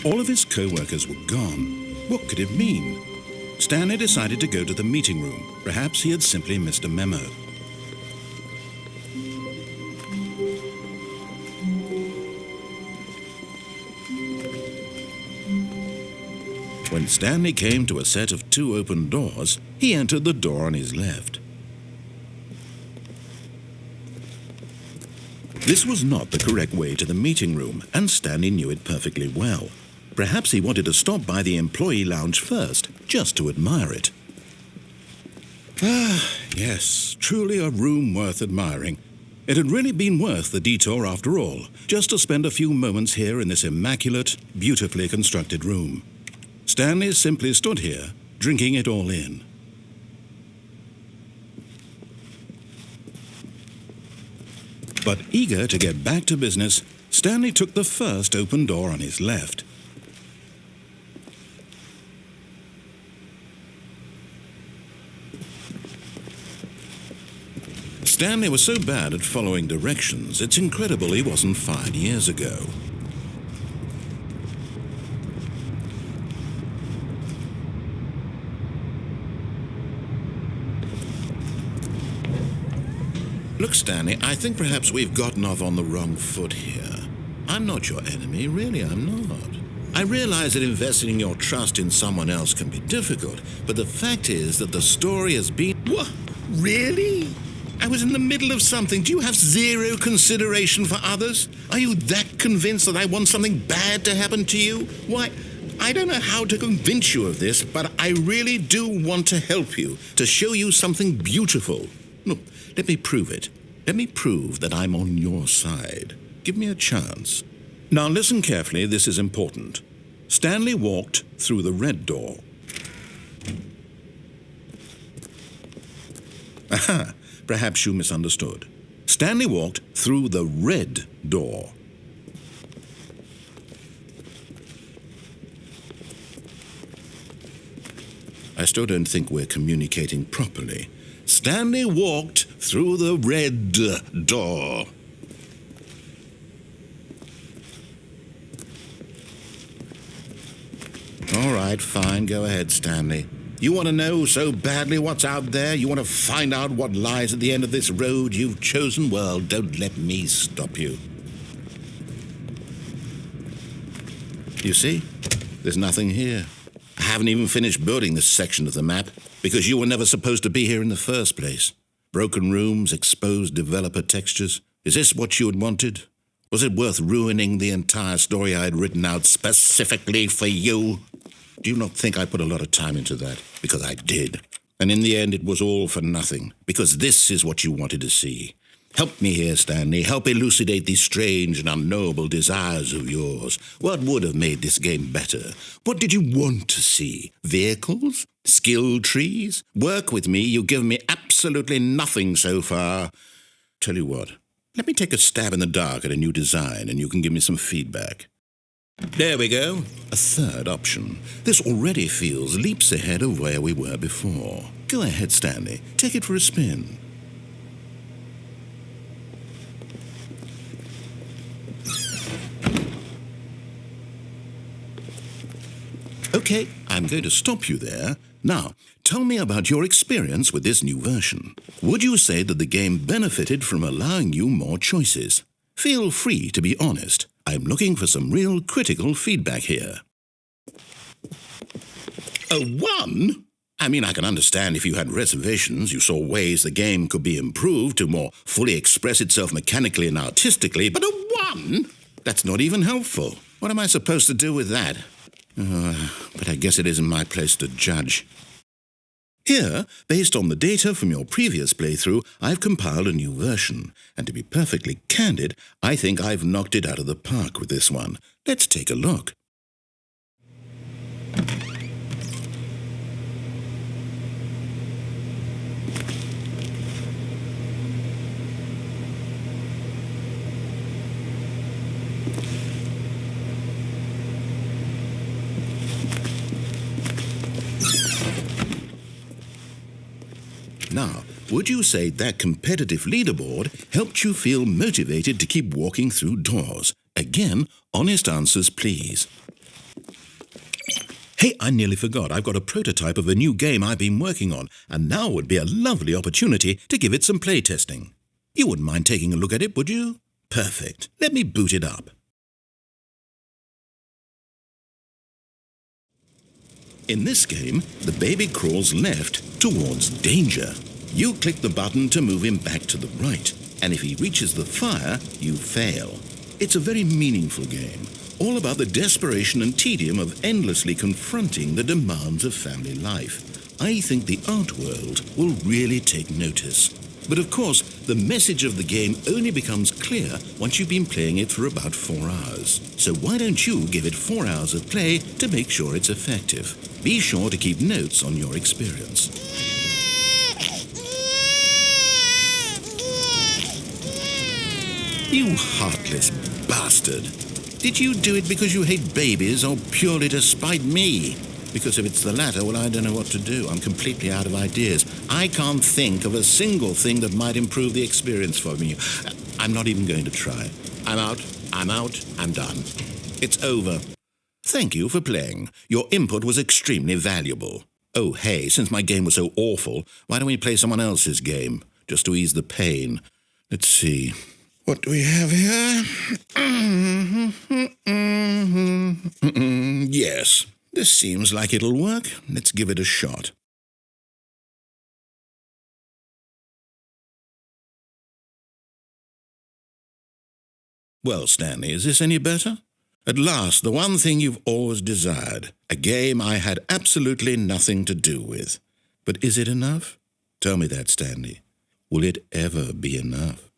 All of his co-workers were gone. What could it mean? Stanley decided to go to the meeting room. Perhaps he had simply missed a memo. When Stanley came to a set of 2 open doors, he entered the door on his left. This was not the correct way to the meeting room, and Stanley knew it perfectly well. Perhaps he wanted to stop by the employee lounge first, just to admire it. Ah, yes, truly a room worth admiring. It had really been worth the detour after all, just to spend a few moments here in this immaculate, beautifully constructed room. Stanley simply stood here, drinking it all in. But eager to get back to business, Stanley took the first open door on his left. Stanley was so bad at following directions, it's incredible he wasn't fired years ago. Look, Stanley, I think perhaps we've gotten off on the wrong foot here. I'm not your enemy, really, I'm not. I realize that investing your trust in someone else can be difficult, but the fact is that the story has been... What? Really? I was in the middle of something. Do you have zero consideration for others? Are you that convinced that I want something bad to happen to you? Why, I don't know how to convince you of this, but I really do want to help you, to show you something beautiful. Look, let me prove it. Let me prove that I'm on your side. Give me a chance. Now listen carefully, this is important. Stanley walked through the red door. Aha, perhaps you misunderstood. Stanley walked through the red door. I still don't think we're communicating properly. Stanley walked through the red door. All right, fine, go ahead, Stanley. You want to know so badly what's out there? You want to find out what lies at the end of this road you've chosen? Well, don't let me stop you. You see? There's nothing here. I haven't even finished building this section of the map, because you were never supposed to be here in the first place. Broken rooms, exposed developer textures. Is this what you had wanted? Was it worth ruining the entire story I had written out specifically for you? Do you not think I put a lot of time into that? Because I did. And in the end, it was all for nothing, because this is what you wanted to see. Help me here, Stanley. Help elucidate these strange and unknowable desires of yours. What would have made this game better? What did you want to see? Vehicles? Skill trees? Work with me. You've given me absolutely nothing so far. Tell you what, let me take a stab in the dark at a new design, and you can give me some feedback. There we go. A third option. This already feels leaps ahead of where we were before. Go ahead, Stanley. Take it for a spin. Okay, I'm going to stop you there. Now, tell me about your experience with this new version. Would you say that the game benefited from allowing you more choices? Feel free to be honest. I'm looking for some real critical feedback here. A 1? I mean, I can understand if you had reservations, you saw ways the game could be improved to more fully express itself mechanically and artistically, but a 1? That's not even helpful. What am I supposed to do with that? But I guess it isn't my place to judge. Here, based on the data from your previous playthrough, I've compiled a new version. And to be perfectly candid, I think I've knocked it out of the park with this one. Let's take a look. Now, would you say that competitive leaderboard helped you feel motivated to keep walking through doors? Again, honest answers, please. Hey, I nearly forgot. I've got a prototype of a new game I've been working on, and now would be a lovely opportunity to give it some playtesting. You wouldn't mind taking a look at it, would you? Perfect. Let me boot it up. In this game, the baby crawls left towards danger. You click the button to move him back to the right, and if he reaches the fire, you fail. It's a very meaningful game, all about the desperation and tedium of endlessly confronting the demands of family life. I think the art world will really take notice. But of course, the message of the game only becomes clear once you've been playing it for about 4 hours. So why don't you give it 4 hours of play to make sure it's effective? Be sure to keep notes on your experience. You heartless bastard! Did you do it because you hate babies or purely to spite me? Because if it's the latter, well, I don't know what to do. I'm completely out of ideas. I can't think of a single thing that might improve the experience for me. I'm not even going to try. I'm out, I'm done. It's over. Thank you for playing. Your input was extremely valuable. Oh, hey, since my game was so awful, why don't we play someone else's game, just to ease the pain? Let's see. What do we have here? Yes, this seems like it'll work. Let's give it a shot. Well, Stanley, is this any better? At last, the one thing you've always desired. A game I had absolutely nothing to do with. But is it enough? Tell me that, Stanley. Will it ever be enough?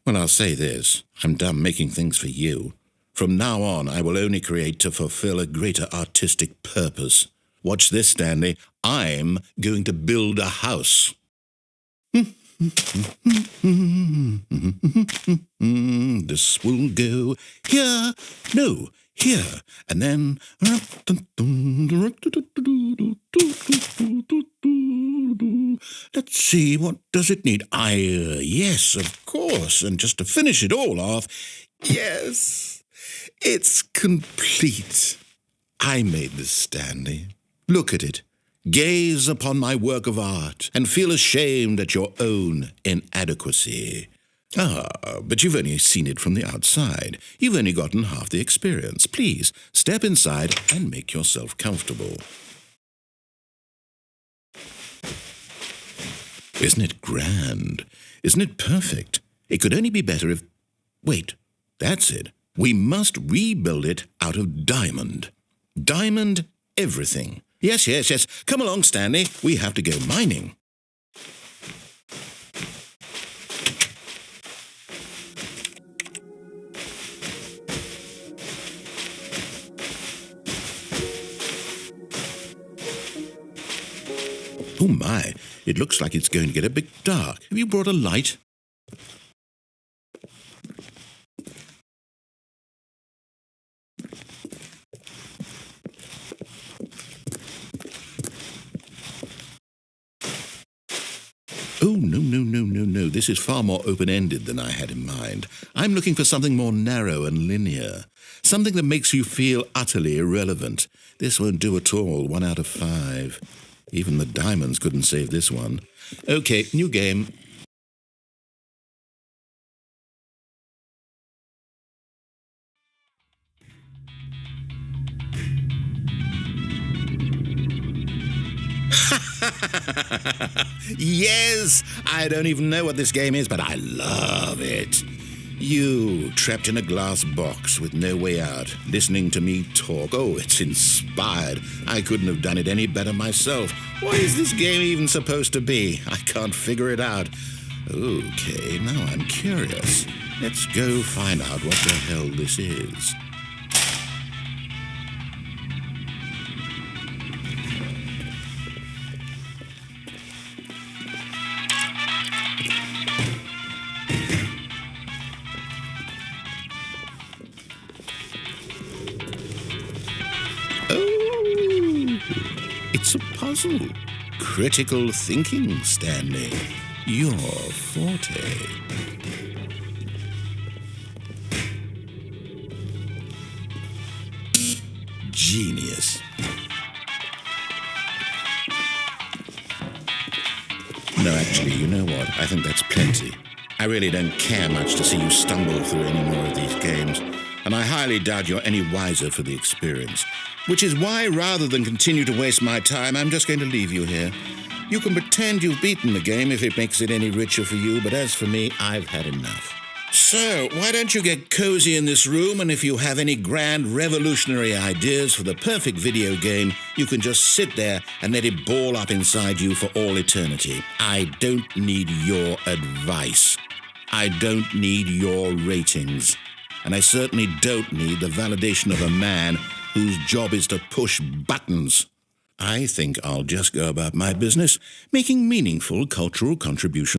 Well, I'll say this. I'm done making things for you. From now on, I will only create to fulfill a greater artistic purpose. Watch this, Stanley. I'm going to build a house. This will go here, no, here, and then... Let's see, what does it need? Yes, of course, and just to finish it all off, yes, it's complete. I made this, Stanley. Look at it. Gaze upon my work of art and feel ashamed at your own inadequacy. Ah, but you've only seen it from the outside. You've only gotten half the experience. Please, step inside and make yourself comfortable. Isn't it grand? Isn't it perfect? It could only be better if... Wait, that's it. We must rebuild it out of diamond. Diamond everything. Yes. Come along, Stanley. We have to go mining. Oh my, it looks like it's going to get a bit dark. Have you brought a light? Oh, no. This is far more open-ended than I had in mind. I'm looking for something more narrow and linear. Something that makes you feel utterly irrelevant. This won't do at all. 1 out of 5. Even the diamonds couldn't save this one. Okay, new game. Yes! I don't even know what this game is, but I love it. You, trapped in a glass box with no way out, listening to me talk. Oh, it's inspired. I couldn't have done it any better myself. What is this game even supposed to be? I can't figure it out. Okay, now I'm curious. Let's go find out what the hell this is. It's a puzzle. Critical thinking, Stanley. Your forte. Genius. Actually, you know what? I think that's plenty. I really don't care much to see you stumble through any more of these games, and I highly doubt you're any wiser for the experience. Which is why, rather than continue to waste my time, I'm just going to leave you here. You can pretend you've beaten the game if it makes it any richer for you, but as for me, I've had enough. So, why don't you get cozy in this room, and if you have any grand revolutionary ideas for the perfect video game, you can just sit there and let it ball up inside you for all eternity. I don't need your advice. I don't need your ratings. And I certainly don't need the validation of a man whose job is to push buttons. I think I'll just go about my business, making meaningful cultural contributions.